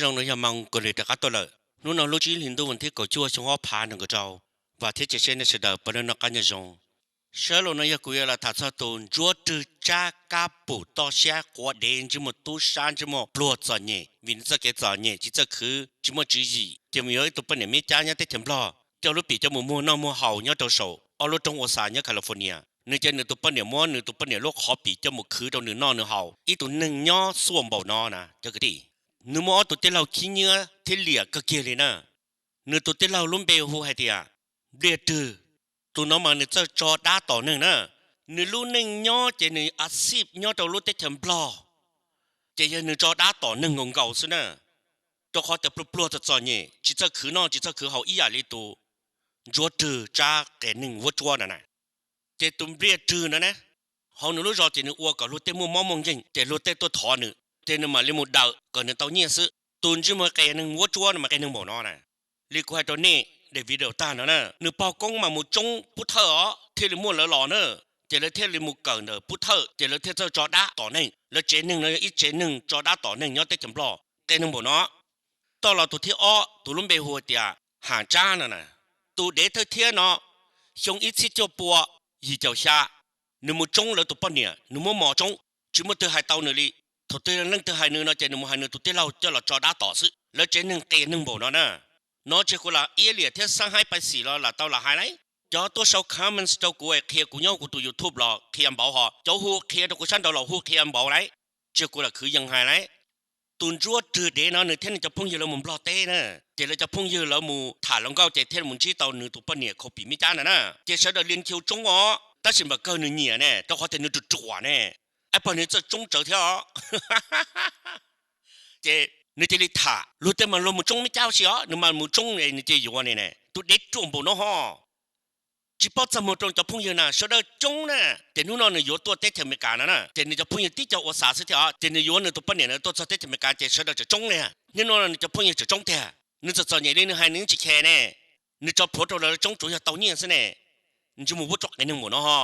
rằng nó mang cái này cảตัวเลยนู้นเราลูกจีนตัววันที่ก็ชัวช่วงผ่านก็เจ้าว่าที่จะเช่นนี้เสด็จไปนั่นกันยังจงเชื่อเราเนี่ยคุยอะไรถ้าจะตัวจัวจื้อจ้ากาปูต่อเสียกว่าเดินจิมตู้山จิมปลวดจอเนี่ยวินจะเกิดจอเนี่ยที่จะคือจิมจื้อจีจะมีอะไรตัวเป็นเนี่ยไม่จ้าเนี่ยได้เต็มปลอเจ้าลูกปีจะมัวน้ำมัวเห่าเนี่ยตัวโซ่เอาลูกจงวสานเนี่ยแคลิฟอร์เนียนึกจะนึกตัวเป็นเนี่ยมัวนึกตัวเป็นเนี่ยลูกขอปีจะมัวคือตัวหนึ่งนอหนึ่งเห่าอีตัวหนึ่งย่อส่วนเบานอนะจะก็ดีนึกมัวตัวที่เราขี้เนื้อที่เหลี่ยก็เกลียนะนึกตัวที่เราลุ่มเบลหูให้เดียเดือดตัวน้องมันนึกจะจอด้าต่อหนึ่งนะนึกลูกหนึ่งย่อจะนึกอาชีพย่อตัวลูกที่เต็มปลอจะยังนึกจอด้าต่อหนึ่งของเก่าสินะตัวเขาแต่ปลัวจะจอเนี่ยจิตจะคือนอจิตจะคือเขาอีหยาลีตัวจัวจื้อจ้าแกหนึ่งวัวจัวน่ะนะเจตุ่มเรียจื้อนะนะเขาหนูรู้จอจะนึกอ้วกกับลูกเต้มัวมอมงยิงเจลูกเต้ตัวถอนนึกเจนึกมาเลี้ยมุดดาวก็นึกเต้าเนี่ยซื้อตุนจิมาแกหนึ่งวัวจัวน่ะมาแกหนึ่งบ่อนอน่ะลีกว่าตัวนี้เดวิดเดลต้านะนะนึกเป่ากงมามุจงพุทธะเทลิมัวละหล่อเนอะเจเลเทลิมุเกินเนอะพุทธะเจเลเทเจ้าจอด้าต่อหนึ่งแล้วเจหนึ่งเลยอีเจหนึ่งจอด้าต่อหนึ่งย้อนเต้จำปลอเต้หนึ่งบ่อนอตอนเราตัวที่อ้อตัวลุ่มเบหัวเดียหาจ้าน่ะนะตัวเด็กเทียนเนาะชงอีสิเจ้าปัวยีเจ้าชานึกมุจงแล้วตัวปนเนี่ยนึกมุหมอจงจิมุเตอร์ไฮเต้าเนลี่ตัวเตอร์นั่งเตอร์ไฮเนื้อเนาะเจนึกมุไฮเนื้อตัวเตอร์เราเจ้าเราจอด้าต่อซื้อแล้วเจหนึ่งเกหนึ่งบ่เนาะนะน้องเจ้ากูละเอเลียเที่ยสร้างให้ไปสี่แล้วละเต้าละหายไหนจอตัวชาวคามันเจ้ากูเคียกูเนาะกูตัวยูทูบหรอเคียมเบาหอเจ้าหูเคียตัวกูฉันเดาเราหูเคียมเบาไหนเจ้ากูละคือยังหายไหนตุนจัวจืดเดนเนาะนึกเท่นจะพุ่งเยอะแล้วมุมปลอเต้นะเจเลยจะพุ่งเยอะแล้วมูถ่ายลงเก้าเจเท่นมุนจีเตานึกตัวปนเนี่ยเขาปีมิจานะนะเจเสด็จเรียนคิวจงอ๋อแต่สิมาเกินนึกเนี่ยเนี่ยต้องเขาแต่นึกจุดจั่วเนี่ยไอ้ปนเนี่ยจะจงเจอเท่าเจนึกจะเลยถ่ารู้แต่มันลงมุจงไม่เจ้าเสียนึกมันมุจงเนี่ยนึกจะอยู่วันนี้เนี่ยตัวเด็กจงบุญเนาะฮะจีบจะมุจงจะพุ่งเยอะนะเสด็จจงนะแต่นู่นน่ะอยู่ตัวเต็มเมกานะแต่นี่จะพุ่งเยอะที่จะว่าสาสิเถอะแต่นี่อยู่นึกตัวปนเนี่ยตัวจะเต็มเมกาเจเสด็จจะจงเนี่ยนี่นู่นน่ะจะพุ่งเยอะจะจงเถอะนึกจะเนี่ยนึกให้นึกจะแค่เนี่ยนึกจะพูดตัวเราจงจุดจะตัวเนี่ยสิเนี่ยนึกจะมัวจกไอ้นึงหมดเนาะฮะ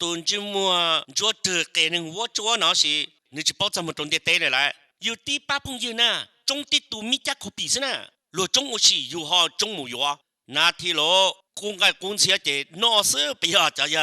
ตุนจิมัวจัวตือแกนึงวัวจัวเนาะสินึกจะป้องจะมุจงเตะเลยแหละอยู่ที่ป้าพุ่งเยอะนะจงติดตัวมิจักขบีสินะหลวงจงอุชิอยู่ฮะจงมูอยู่อ่ะนาทีโล公开公司的老师不要这样，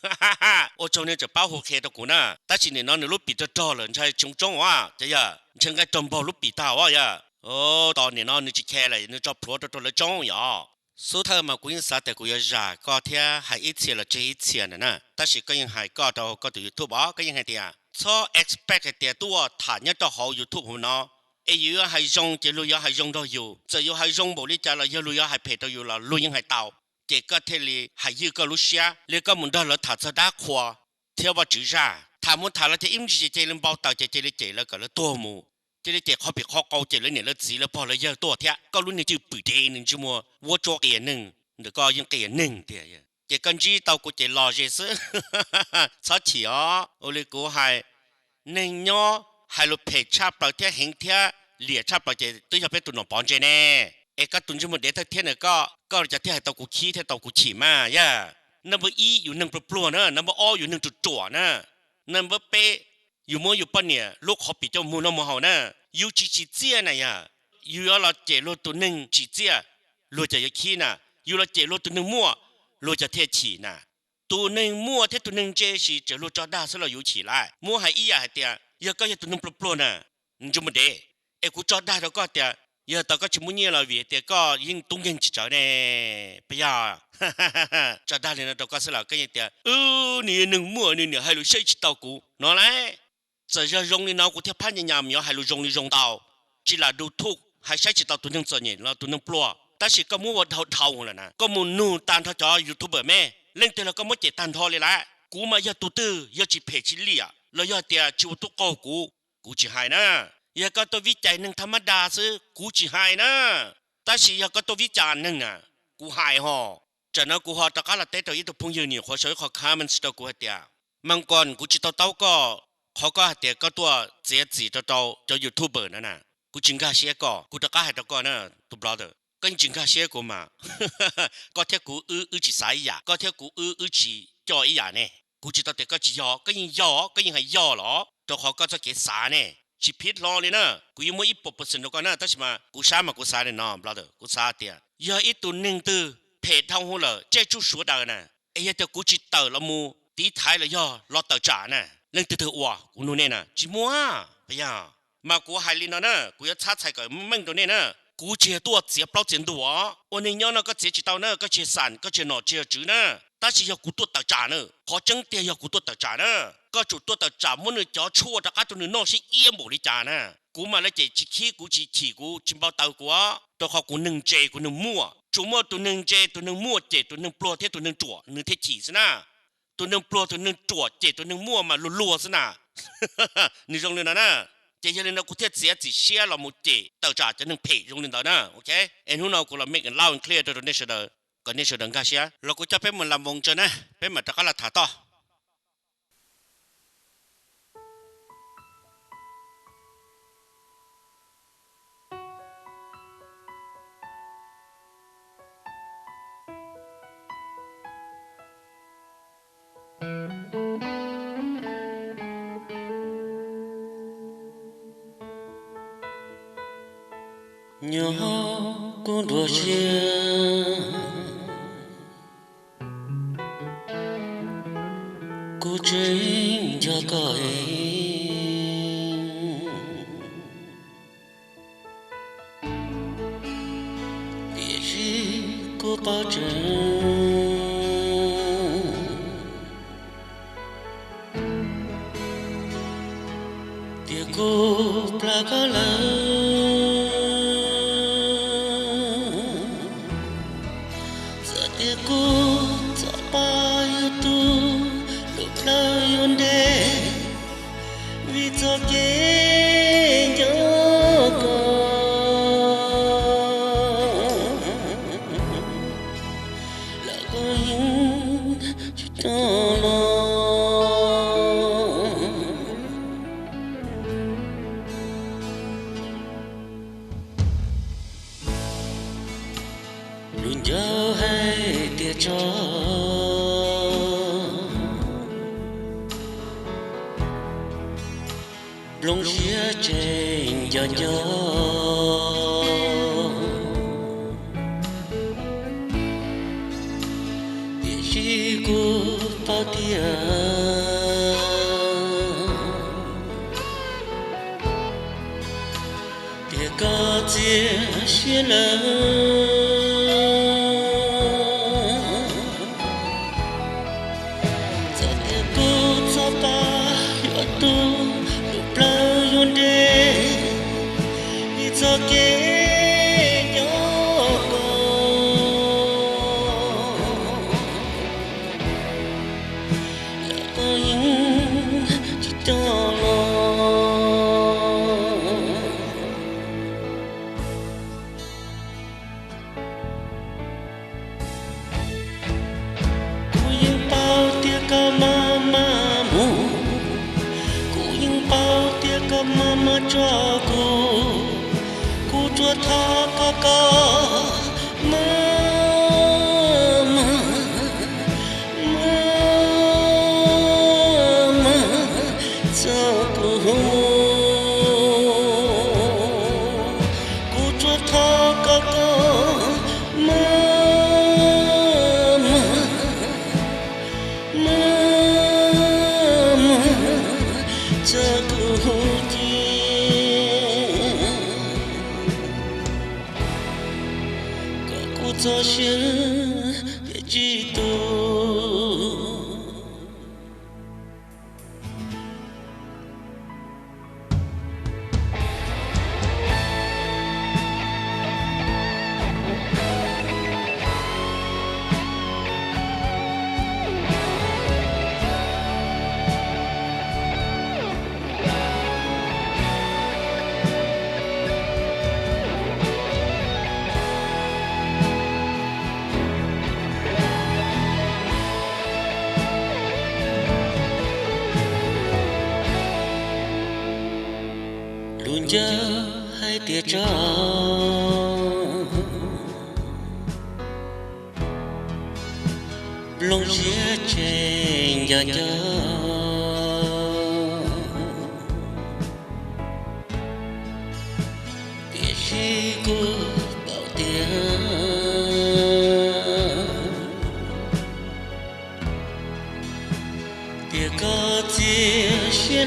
哈哈哈！我昨天就保护开的过呢，但是呢，那你路比得着了，你才中中啊，这样，你应该中保路比大哇呀。哦，当年呢，你去开了，你找破的到了中呀。所以嘛，古人说的古要热，高天还一切了这一切的呢，但是个人还搞到 YouTube 啊，个人还的啊，错 expect 的多，他呢到好 YouTube 呢。ไอ้ยูให้ยงเจลุยให้ยง到อยู่จะยูให้ยงบริจาคแล้วลุยให้เพดอยู่แล้วลุยให้เตาเจก็เทลีให้ยูก็ลุเสียเลี้ยก็มุ่ง到了他这大ขวาเที่ยวว่าจื้อจ้า他มุ่ง他了ที่อิ่มจีเจริญเบาเตาเจริญเจแล้วก็了ตัวมูเจริญเจเขาไปเขาเกาเจริญเนี่ยแล้วจีแล้วพอแล้วเยอะตัวเที่ยก็รุ่นนี้จื้อปีเดนึงจื้อมัววัวโจเกียนึงเดี๋ยวก็ยังเกียนึงเดียวเจกันจีเตากูเจรอเจซื้อชัดเฉียวโอลิกูให้หนึ่งย่อให้ลูกเพจชาบเราเที่ยเห็นเที่ยเหลี่ยชาบเราจะตัวจะเป็นตัวหนอนปอนเจเน่เอกตุนจมูกเด็ดเที่ยเนี่ยก็จะเที่ยให้ตัวกูขี้เที่ยตัวกูฉี่มาย่านับอีอยู่หนึ่งปลัวนะนับอ้ออยู่หนึ่งจุดจั่วนะนับเปอยู่มัวอยู่ปนเนี่ยลูกขอปีเจ้ามูน้องมัวเฮานะอยู่จีเจียนะย่าอยู่เราเจโลตัวหนึ่งจีเจียเราจะยังขี้นะอยู่เราเจโลตัวหนึ่งมัวเราจะเที่ยฉี่นะตัวหนึ่งมัวเที่ยตัวหนึ่งเจสิจะเราจะได้สเราอยู่ฉี่ไล่มัวให้อีให้เตียยังก็ยังตัวหนึ่งปลัวนะจมูกเด็เอ้กูจอดได้แล้วก็เตียเยอะแต่ก็ชิมุเนี่ยเราเวียแต่ก็ยิ่งตุ้งยังจิตใจเนี่ยไปยาจอดได้เลยนะแต่ก็สลับก็ยังเตียนี่หนึ่งมั่วนี่เนี่ยให้เราใช้จิตเตากูนอนเลยจะจะรงนี่น้องกูเทียบพันยังยามเหมียวให้เรารงนี่รงเตาจีละดูทุกให้ใช้จิตเตาตัวหนึ่งจะเนี่ยเราตัวหนึ่งปลัวแต่สิก็มั่วเท่าแล้วนะก็มุนนู่นตานทอจอยูทูบเบอร์แม่เล่นแต่เราก็มั่วเจตันทอเลยละกูมาอย่าตัวตื้ออย่าจีเพจเลียแล้วอย่าเตียจิวตุกกูจีหายนะอยากก็ตัววิจัยหนึ่งธรรมดาซื้อกูจีหายนะแต่สิอยากก็ตัววิจารณ์หนึ่งอ่ะกูหายห่อจากนั้นกูห่อตะการละเตะตัวอีตัวพุ่งยืนนี่ขอช่วยขอค้ามันสิตัวกูให้เดียมังกรกูจิตเต้าก็เขาก็เดียก็ตัวเจียจีตัวยูทูบเบอร์นั่นน่ะกูจิงกาเสียก็กูตะการให้ตัวก็น่ะตัวบลอเดอร์ก็จิงกาเสียกูมาก็เท่ากูจีสายยาก็เท่ากูจีจ่อยยาเนี่ยกูจิตเตะก็จียอก็ยังยอก็ยังให้ยอหรอตัวเขาก็จะเกษาเนี่ย chỉ biết lo lên nèกูยังไม่อีปปเปอร์เซ็นต์ก็น่ะแต่ใช่ไหมกูช้ามากูช้าเลยน้อง brother กูช้าเดียวอย่าอีตัวหนึ่งตัวเพจทางหัวเลยเจ้าชู้ชัวดาวน่ะไอ้เจ้ากูจิตเตอร์ละมูตีท้ายเลยย่อรอเตอร์จ่าน่ะเรื่องเธอว่ากูนู่นเนี่ยน่ะจิมัวไปยังมากูหายลินน่ะกูจะช้าใส่กับมึงตัวเนี่ยน่ะกูเจียตัวเสียเปล่าเจียตัววันนี้ย้อนน่ะก็เจียจิตเตอร์น่ะก็เจียสันก็เจียหนอเจียจื้อน่ะ但是要กูตัวตาจ่าเนอะพอจังเตีย要กูตัวตาจ่าเนอะก็จุดตัวตาจ่ามันจะชั่วตะกัดตัวนึงนอกสิเอี้ยหมดเลยจ่าเนอะกูมาแล้วเจจิขี้กูจิขี่กูจิมเบาเตากูอ่ะตัวเขากูหนึ่งเจกูหนึ่งมั่วจุ่มตัวหนึ่งเจตัวหนึ่งมั่วเจตัวหนึ่งปลัวเทตัวหนึ่งจั่วหนึ่งเทฉีสินะตัวหนึ่งปลัวตัวหนึ่งจั่วเจตัวหนึ่งมั่วมาลัวๆสินะนี่ตรงนี้นะนะเจยังเล่นกูเทเสียจิเชียเราหมดเจเตาจ่าจะหนึ่งเพจตรงนี้ต่อนะโอเคเอ็นหุ่นเอากูเรา make it loud and clear ตัวนี้เฉยก็นี่สุดดังกาเสียเราก็จะเป็นเหมือนลำวงเจนะเป็นเหมือนตะกัลถาต่อnhỏ con đùa chia cô chính cho cõi địa chỉ cô bao trần địa cô plakala luôn nhớ hay tia cho lòng chia trên giờ nhớ địa chỉ của bao tia tia có chia chia lớn cho cô chúa tha ca mama cho cô chúa tha ca mama cho cô cho xin để chỉ tôi luôn nhớ hai tia cho lòng chia trên giờ nhớ chỉ của bảo tiền tiền có chia sẻ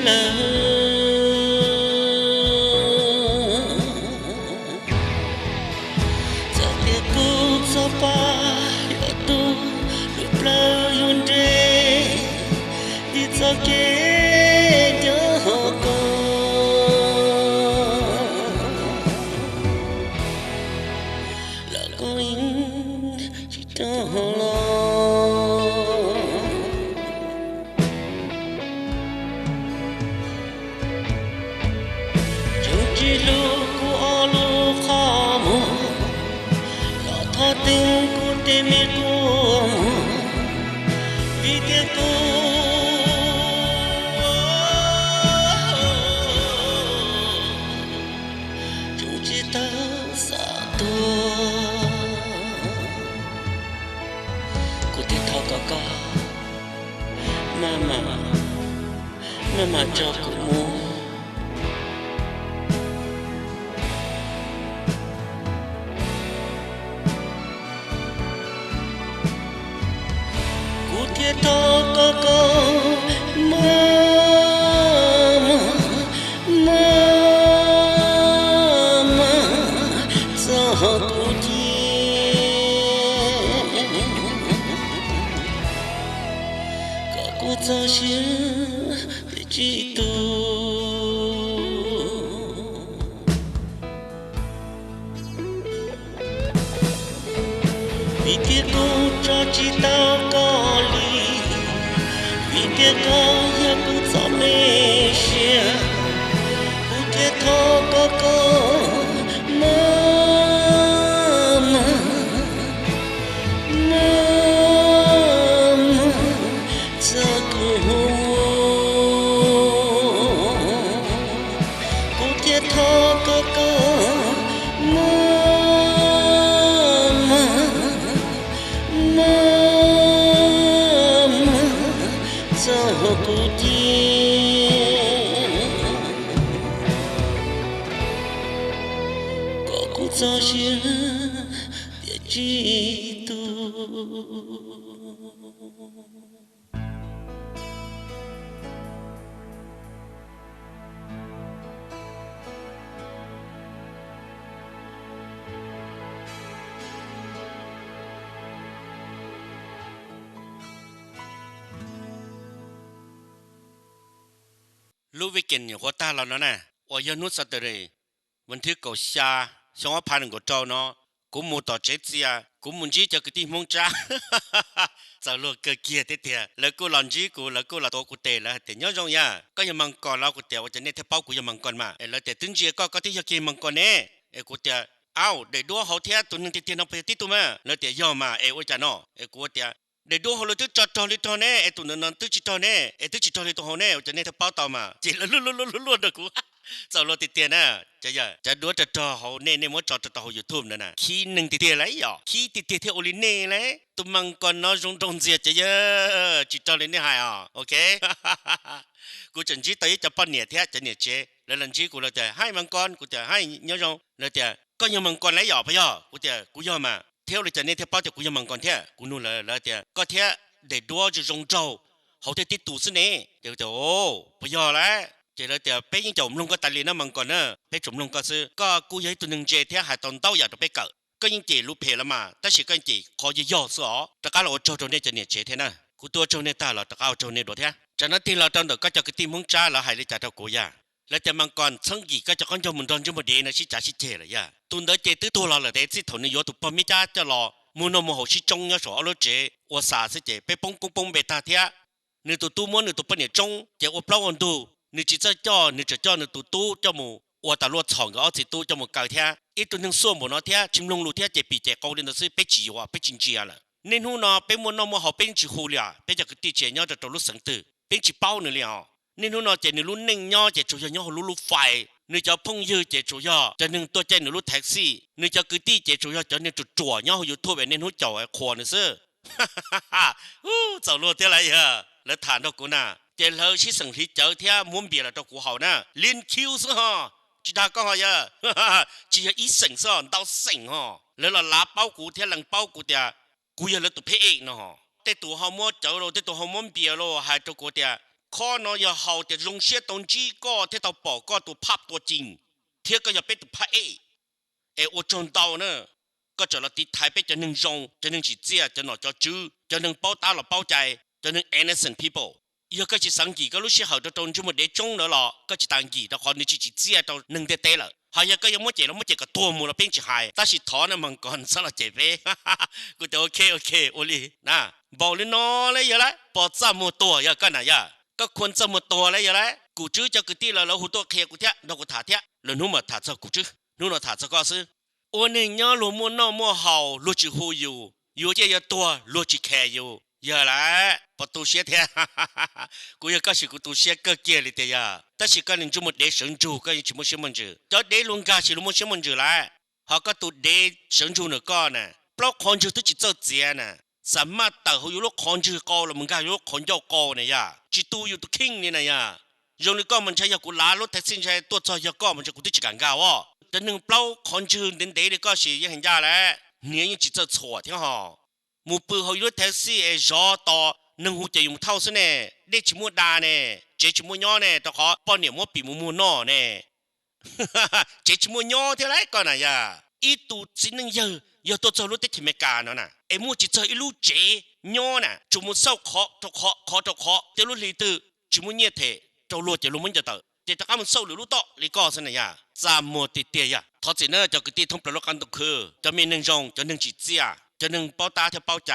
Mama cho cô mua cô thiết thọ có mama mama cho cô chia có cô cho chia chỉ tu vì tiếc cô cho chỉ tao có lý vì tiếc cô giờ cô cho mê xia cô tiếc thọ có mama mama cho cô cho chia địa chỉ tu lúc về kiện của ta là nó nè, ở dân nước sạch rồi, vấn thứ cầu xa, xong rồi phản ứng của trâu nó, cũng muốn tỏ chết gì à, cũng muốn chỉ cho cái tim mong cha, giờ luôn cơ kia thế thì, lỡ cô làm gì cô, lỡ cô là tổ của tề là, thì nhớ rồi nha, có nhà măng còn lao của tề, cho nên theo bao của nhà măng còn mà, lỡ tề tính gì có tí cho kia măng còn nè, của tề, ao để đua hậu thế, tụi nên tiền nó phải tí tụi mà, lỡ tề do mà, ôi cha nó, của tề. Để đua hồ lô tức cho li to nè, tụi nó tức chỉ to nè, tức chỉ to li to hồ nè, cho nên thằng bao tàu mà, chỉ là luôn được cú, sau lo tiền nè, chả đua cho hồ nè nè muốn cho hồ YouTube nữa nè, khi nâng tiền lấy à, khi tiền theo oli nè lấy, tụi mình còn nó rong gì chỉ cho lên nè hài à, ok, cú chuẩn chỉ tới cho bao nhiêu thế, cho nhiêu chế, lần chỉ cú là thế, hai măng con, cú thế hai nhớ rong, là thế, có nhiều măng con lấy à, bây giờ, cú thế, cú giờ mà. Theo lịch trình theo bao nhiêu cũng như măng còn thế, cũng luôn là thế, có thế để đua cho rong trâu, hậu thế tiếp tục nè, đều bây giờ là, chỉ là thế, bây giờ chúng luôn có tài liệu nó măng còn nữa, bây chúng luôn có sự, có cú ấy tụi nâng chế thế hai tuần tao giờ được bây cỡ, có những chị lúc hè là mà, ta chỉ có những chị có gì giỏi sao, tất cả là trâu trâu này cho nhiệt chế thế nè, cú tua trâu này ta là tất cả trâu này đồ thế, cho nên thì là trong đó có cho cái tim muốn trả là hai lấy trả đâu cố ya. làจะมังกรทั้งกี่ก็จะก้อนจมุนตอนจมุนดีนะชิจ่าชิเจเลยย่าตุนเดเจตื้อตัวเราเลยแต่ที่ถนนอยู่ตุปมิจ้าจะรอมูนโมโหชิจงยศอรเจว่าสาสิเจไปปงปงปงเบตาเทียนึกตัวตู้ม้วนนึกตัวปนเนี่ยจงเจ้าว่าเปล่าอันดูนึกจิตจ่อนึกจะจ่อนึกตัวตู้เจ้าหมูว่าแต่รวดช่องก็เอาจิตตู้เจ้าหมูเก่าเทียอีตัวหนึ่งส่วนหมูเนาะเทียชิมลงรูเทียเจปีเจเกาเรียนตัวซื้อไปจีว่ะไปจินจีอะไรนี่หูเนาะไปมูนโมโหเป็นจีหูเลยไปจากตีเจเนี่ยจะตัวรู้สังตือเป็นจีเป้าเนี่ยเลยนี่หูเนาะเจนี่รู้นิ่งเนี่ยเจจุยเนี่ยรู้รู้ไฟนี่จะพุ่งยืดเจจุยจะหนึ่งตัวเจนี่รู้แท็กซี่นี่จะคือตีเจจุยจะเนี่ยจุดจั่วเนี่ยอยู่ทั่วแบบนี่หูเจ้าไอ้ขวานซื้อเจ้ารู้เท่าไรเหรอแล้วฐานดอกกูน่ะเจอเลยชิสังที่เจอเท่าม้วนเบียร์ดอกกูเขาน่ะลิ้นคิ้วซะฮะ chỉ ta có hỏi ya chỉ là ý sỉnh sao đau sỉnh ha lấy là lá bao củ theo lần bao củ tiệt củ ya lấy tụ phê nó haแต่ตัวเขามั่วเจ้าโลแต่ตัวเขามั่วเบียร์โลหายตัวกูเดียข้อน้อยอย่าเขาแต่รงเสียตรงจีก็ที่ตัวปอกก็ตัวภาพตัวจริงเทียก็อย่าเป็นตัวพระเออจนเตาเนอะก็จะเราติดไทยไปจะหนึ่งรงจะหนึ่งจีเจียจะหน่อจะจื้อจะหนึ่งเป้าตาหรือเป้าใจจะหนึ่ง innocent people อีกก็จะสังกีก็รู้สึกเขาจะตรงจุดมันเด็จงแล้วหรอก็จะต่างกีแต่คนนี้จีเจียตัวหนึ่งเตะเลยหายก็ยังไม่เจอแล้วไม่เจอกับตัวมูเราเป็นจีหายแต่สิท้อนะมังกรสละเจ็บไปกูจะโอเคโอลีนะบอกเลยน้อเลยอย่าละปอดจมูกตัวอย่ากันนะอย่าก็ควรจมูกตัวเลยอย่าละกูจื้อจะกูตีแล้วเราหัวตัวเคกูเทียเรากูถาเทียแล้วนู้มาถาเจ้ากูจื้อนู้เราถาเจ้าก็ซื้อวันนี้ย้อนลงมัวนอมัวเห่าลูจิหูอยู่เจ้าตัวลูจิแคอยู่อย่าละประตูเสียเทียกูยังก็สิกูตูเสียก็เกี่ยเลยเทียแต่สิก็หนึ่งจุดมันเดชงจูก็ยังชิมชิมันจือจะเดลุงกาสิลุมันชิมันจือละเขาก็ตูเดชงจูเนี่ยก็น่ะเพราะคนจูตัวจิตเจ้าเจียน่ะสามารถแต่เขาอยู่ลูกคนจือก็แล้วมึงก็อยู่ลูกคนเจ้าก็เนี่ยย่าจิตูอยู่ตัวคิงนี่นะย่า用你讲，มันใช้ยากูล้ารถแท็กซี่ใช้ตัวจอยาก็มันจะกูที่จะกันก้าวแต่หนึ่งเปล่าคนชื่อเดินเดย์ก็สิยังเห็นยาแล้วเนี่ยยังจิตจะชั่วที่ห่อมูปืนเขาอยู่แท็กซี่รอต่อหนึ่งหูจะอยู่เท่าสิเนี่ยเด็กชิมูดาเนี่ยเจชิมูย่อเนี่ยแต่ขอป้อนเนี่ยมัวปีมูนอเนี่ยเจชิมูย่อที่ไรก่อนนะยาอีตูจินนึงเยอะตัวจอรถที่ที่เมกาเนาะนะมูจิตจะอีลูเจย่อน่ะจุมูเศร้าเคาะเดี๋ยวรู้ลีตือชิมูเนี่ยเทเจ้าลูกจะรู้มันจะเตอเจ้าข้ามันเศร้าหรือรู้ต่อหรือก็สินะยาจามมัวติเตียทอดสิเนอจะกินทุ่งปลอกกันตุกคือจะมีหนึ่งจงจะหนึ่งจีเจียจะหนึ่งเป้าตาเท่าเป้าใจ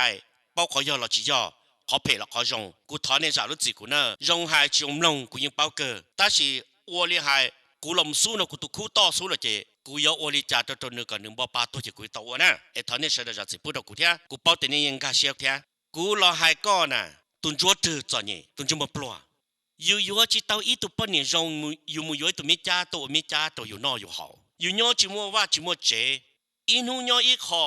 เป้าขอยอหล่อจียอขอเพลหล่อขอจงกูถอนในสารรู้จีกูเนอจงหายจงลงกูยังเป้าเกอแต่สิวัวลีหายกูลมสู้นะกูตุคู่ต่อสู้ละเจกูยอวัวลีจ่าตัวนึงกันหนึ่งบ่ปาตัวจะกูตัวนะถอนในสารจะสิพูดกูเถอะกูเป้าแต่นี่ยังกาเชียเถอะกูรอหายก้อนน่ะตุนจวดจืดจ่อนี่ตุนจุ่มปลัวอยู่ที่เตาอีตุปเนี่ยรงอยู่มืออยู่ตัวไม่จ้าตัวอยู่นออยู่หออยู่ย่อจิมัวว่าจิมัวเจอีนูย่ออีคอ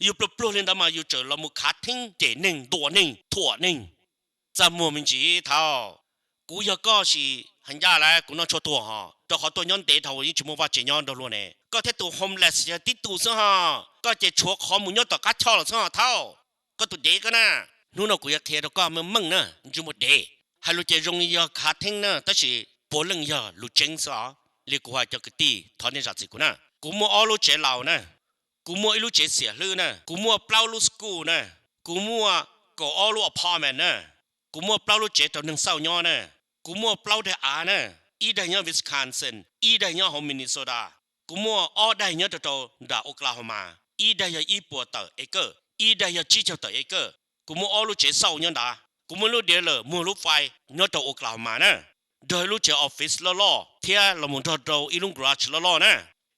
อยู่ปลุกเล่นดามาอยู่เจอเรามุขาทิ้งเจหนึ่งตัวหนึ่งถั่วหนึ่งจำมัวมันจีเท่ากูอยากก็สิหันยาแล้วกูน่าชดตัวฮะตัวเขาตัวย้อนเตะเท่ายิ่งจิมัวว่าเจย้อนตัวล้วนเนี่ยก็แค่ตัวโฮมเลสจะติดตัวซะฮะก็จะชัวข้อมูลย้อนต่อกัดช่อหรอซะเท่าก็ตัวเด็กก็นะนู่นกูอยากเทียร์ก็มึงนะจิมัวเด็ก还路在容易卡听呢，但是不能要路真少，你古话叫个地，他那啥子个呢？古莫二路在老呢，古莫一路在写路呢，古莫不路 school 呢，古莫个二路 apartment 呢，古莫不路在到能少鸟呢，古莫不在啊呢，一代鸟 Wisconsin， 一代鸟好 Minnesota， 古莫二代鸟到到 Oklahoma， 一代鸟一波到一个，一代鸟几条到一个，古莫二路在少鸟的。กูไม่รู้เดี๋ยวเลยมัวรู้ไฟย้อนตัวโอกลามานะโดยรู้เจอออฟฟิศล่อเที่ยเราหมุนตัวอีลุงกราชล่อนะ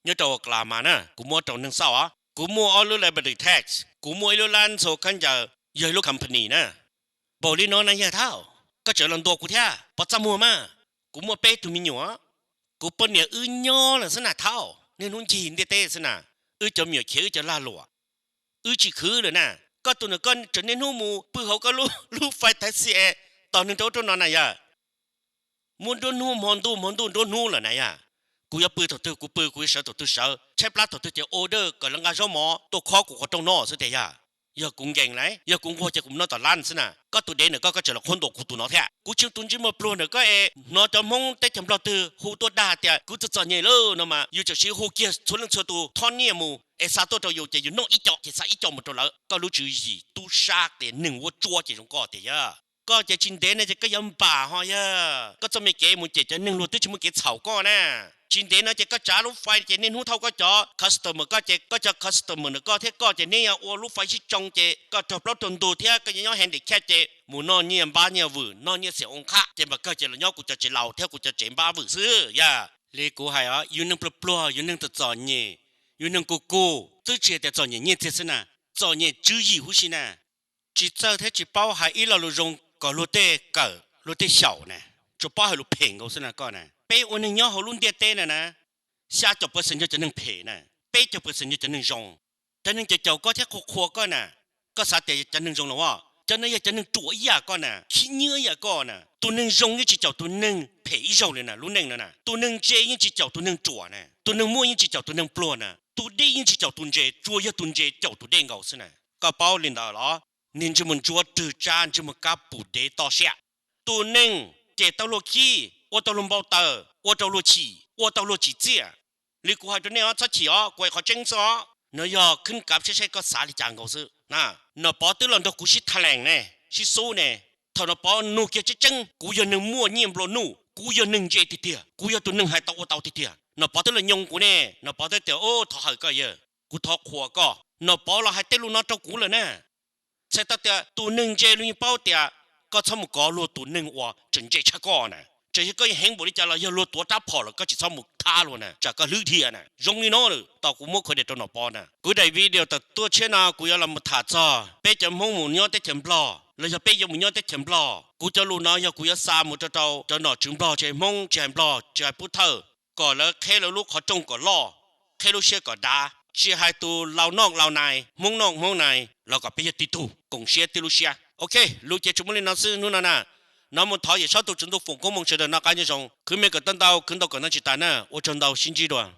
ย้อนตัวโอกลามานะกูมัวตัวหนึ่งเศร้าอ่ะกูมัวเอารู้เลยบัตรแท็กซ์กูมัวรู้ร้านโซกันจะย่อยรู้คอมพานีนะบอกลีน้องนั่นยังเท่าก็เจอลำตัวกูเที่ยปอดจมูกมากูมัวเป๊ะตัวมีหนัวกูปนเนี่ยย่อเลยสนะเท่าเนี่ยนุ่นจีนเต้สนะจะมีเขียวจะล่าหลัวจีคือเลยนะก็ตัวนึงก็จะเน้นหูมูปืนเขาก็รู้ไฟแท็กซี่ตอนนึงตัวนอนไหนยะมุนโดนหูมอนดูโดนหูเหรอไหนยะกูอยากปืนตัวกูเสือตัวเสือใช้ปลาตัวจะออเดอร์กับลังกาชหมอตัวคอกูก็ต้องนอสุดเดียอย่ากุ้งเก่งเลยอย่ากุ้งพอจะกุ้งนอต่อล้านสินะก็ตัวเด่นก็จะละคนตัวกูตัวนอแท้กูชิมตุนจิมมาปลุกเนี่ยก็นอจะมองแต่จำเราตัวหูตัวด่าแต่กูจะจ่อเนี่ยเลยนะมาอยู่จะชี้หูเกียร์ชนลังชนตัวท่อนเนี่ยมูซาตัวเราอยู่จะอยู่นอกอีจอกจะซาอีจอกหมดแล้วก็รู้จุยตู้ซากแต่หนึ่งวัวจั่วจะตรงก่อแต่ยะก็จะจินเดนเนี่ยจะก็ยำป่าฮะยะก็จะไม่เก๋มันจะหนึ่งวัวตู้ชิมเก๋เฉาก็นะจินเดนเนี่ยจะก็จ้าลูกไฟจะเน้นหูเท่าก็จ่อคัสเตอร์มันก็จะคัสเตอร์มันก็เท่ก็จะเนี่ยวัวลูกไฟชิจงจะก็จบแล้วตัวเท่ก็ยังย้อนเห็นเด็กแค่จะหมูนอนเนี่ยบ้านเนี่ยวุ่นนอนเนี่ยเสียองค์ข้าจะมันก็จะย้อนกูจะเล่าเท่ากูจะเจ็บบ้าวุ่นซื้อยะเลยกูให้อยู่นึงปลัวอยู่นึงตัวจ่อเนี่ยอยู่นึงกูตัวเชื่อแต่จ่อเนี่ยเท่สินะจ่อเนี่ยจื้อยี่หูสินะจิตเจ้าเท่จิเป้าหายอีเราลุงก็รู้เต้เกิดรู้เต้เฉาเนี่ยจะเป้าให้รู้เพ่งเขาสินะก็นะเป้วันนึงย้อนเขาลุ้นเตี้ยเต้นะ下就不是就能赔呢，背就不是就能用，但能就就个这活个呢，个啥的就能用了哇， cho nên cho nên chúa ya con nè khi nhớ ya con nè tôi nên dùng như chỉ cháu tôi nên phải dùng này nè lúc này nè tôi nên chơi như chỉ cháu tôi nên chúa nè tôi nên mua như chỉ cháu tôi nên plo nè tôi đi như chỉ cháu tôi chơi chúa ya tôi chơi cháu tôi đen gạo xí nè cái bao lên đó đó nên chỉ muốn chúa từ trang chỉ muốn cá bù để to xe tôi nên để tao lo chi 我到龙包的，我到罗起，我到罗起子，你估下ตัวเนี่ยชัดชี้อ๋อกูเขาเจ๊งซะเนาะขึ้นกับใช่ก็สาลิจางเขาซื้อนะเนาะปอตัวหลังตัวกูชิทะเลงเนี่ยชิโซ่เนี่ยถ้าเนาะปอนูเกี่ยวจะจังกูยังนึงมั่วเงียบโลนูกูยังนึงเจติเตียกูยังตัวนึงหายตัวเตาติเตียเนาะปอตัวหลังยงกูเนี่ยเนาะปอตัวเตียโอ้ทอหายก็เยอะกูทอขวก็เนาะปอเราหายเตลูนอตัวกูเลยเนี่ยใช่ตัวเตียตัวนึงเจลุยเป้าเตียก็ทำมุกอลูตัวนึงว่าจึงเจชักก้อนน่ะ这些个很不的家了，要落多大跑了，个就草木塌了呢，这个绿天呢，容易孬了，到古木可得到那包呢。古代 video 的多钱呢？古要那么塔子，别叫木木鸟的甜不啦，那要别叫木鸟的甜不啦，古叫路呢要古要沙木得到，就那甜不啦，这梦甜不啦，这不透，个了开了路可中个老，开路些个大，只还都老นอก老内，梦นอก梦内，แล้วก็别地图，共些地路些。OK， 路接出门的那是นู่นน่ะ。那么他也晓得真多风光梦吃的那感觉上，去每个等到看到个那去单呢，我真到心机了。